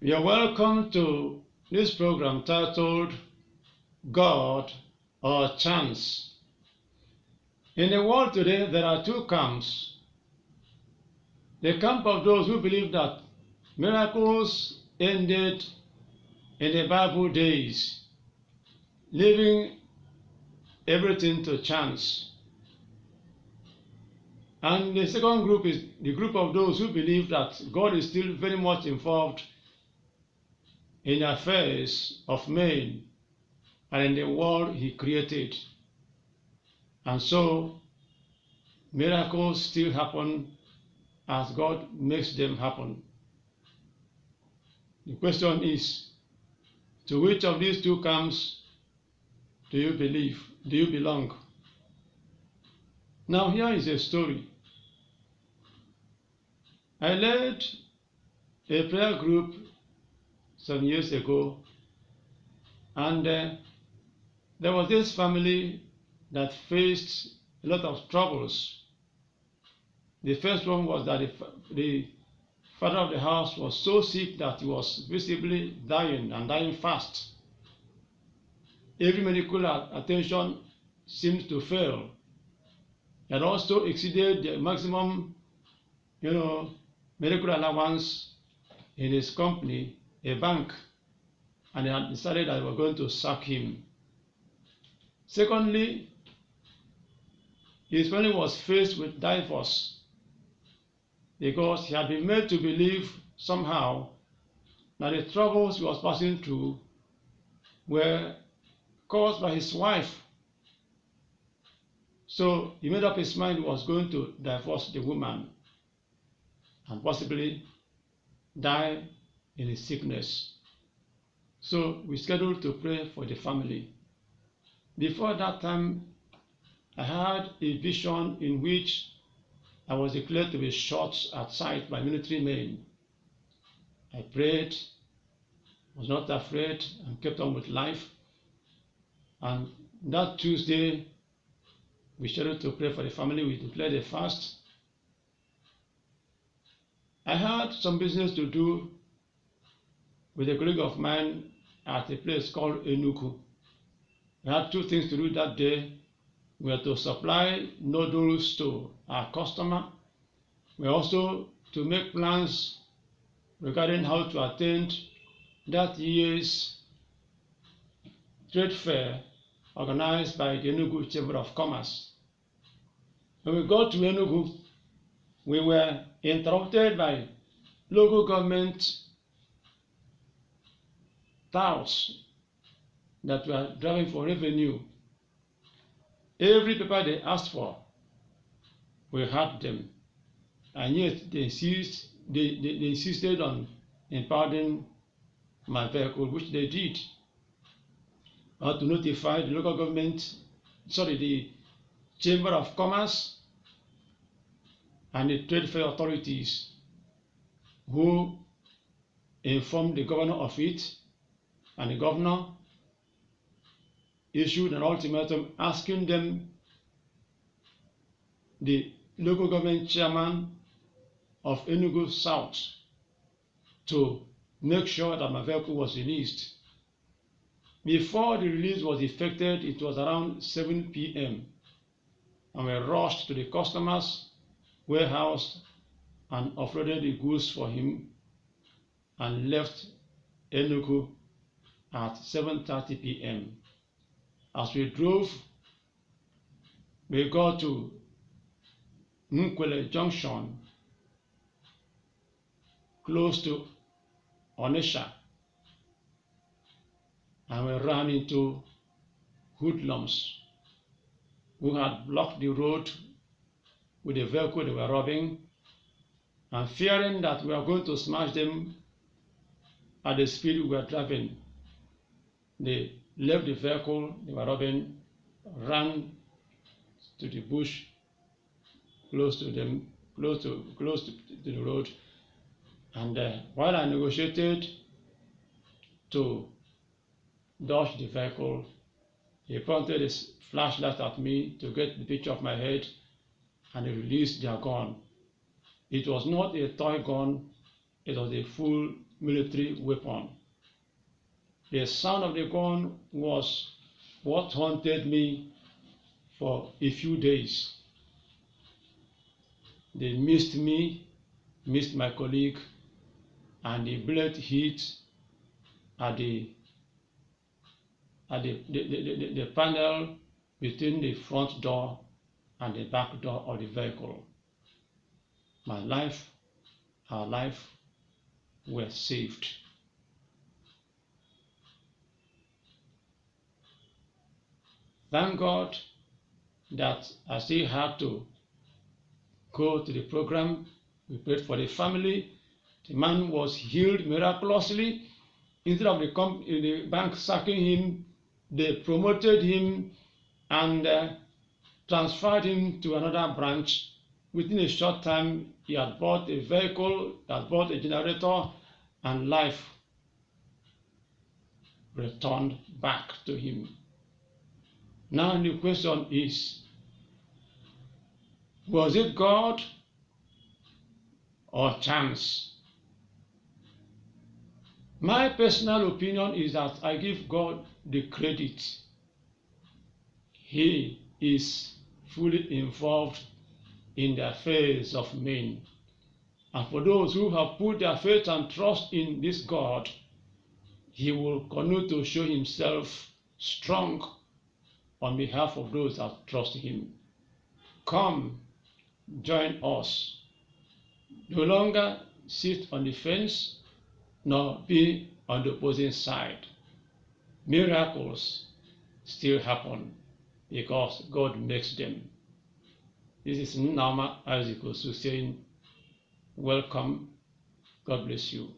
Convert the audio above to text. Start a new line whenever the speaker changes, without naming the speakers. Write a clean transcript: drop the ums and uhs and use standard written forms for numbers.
You're welcome to this program titled God or Chance. In the world today, there are two camps. The camp of those who believe that miracles ended in the Bible days, leaving everything to chance. And the second group is the group of those who believe that God is still very much involved in the affairs of men and in the world he created. And so miracles still happen as God makes them happen. The question is, to which of these two camps do you believe? Do you belong? Now here is a story. I led a prayer group some years ago, and there was this family that faced a lot of troubles. The first one was that the father of the house was so sick that he was visibly dying and dying fast. Every medical attention seemed to fail. He had also exceeded the maximum, medical allowance in his company, a bank, and they had decided that they were going to sack him. Secondly, his family was faced with divorce because he had been made to believe somehow that the troubles he was passing through were caused by his wife. So he made up his mind he was going to divorce the woman and possibly die in his sickness. So we scheduled to pray for the family. Before that time, I had a vision in which I was declared to be shot at sight by military men. I prayed, was not afraid, and kept on with life. And that Tuesday, we scheduled to pray for the family. We declared a fast. I had some business to do with a colleague of mine at a place called Enugu. We had two things to do that day. We were to supply noodles to our customer. We were also to make plans regarding how to attend that year's trade fair organized by the Enugu Chamber of Commerce. When we got to Enugu, we were interrupted by local government touts that were driving for revenue. Every paper they asked for, we had them, and yet they insisted on impounding my vehicle, which they did. I had to notify the local government, the Chamber of Commerce and the trade fair authorities, who informed the governor of it, and the governor issued an ultimatum asking them, the local government chairman of Enugu South, to make sure that my vehicle was released. Before the release was effected, it was around 7 p.m. and we rushed to the customer's warehouse and offloaded the goods for him and left Enugu at 7:30 p.m. As we drove, we got to Nkwele Junction, close to Onitsha, and we ran into hoodlums who had blocked the road with the vehicle they were robbing, and fearing that we were going to smash them at the speed we were driving, they left the vehicle they were robbing, ran to the bush close to the road, and while I negotiated to dodge the vehicle, he pointed his flashlight at me to get the picture of my head, and he released their gun. It was not a toy gun, It was a full military weapon. The sound of the gun was what haunted me for a few days. They missed me, missed my colleague, and the bullet hit at the panel between the front door and the back door of the vehicle. My life, our life, were saved. Thank God that I still had to go to the program. We prayed for the family. The man was healed miraculously. Instead of the bank sacking him, they promoted him and transferred him to another branch. Within a short time, he had bought a vehicle, he had bought a generator, and life returned back to him. Now the question is, was it God or chance? My personal opinion is that I give God the credit. He is fully involved in the affairs of men. And for those who have put their faith and trust in this God, He will continue to show Himself strong on behalf of those that trust Him. Come, join us. No longer sit on the fence, nor be on the opposing side. Miracles still happen because God makes them. This is Nama Isaac saying, welcome. God bless you.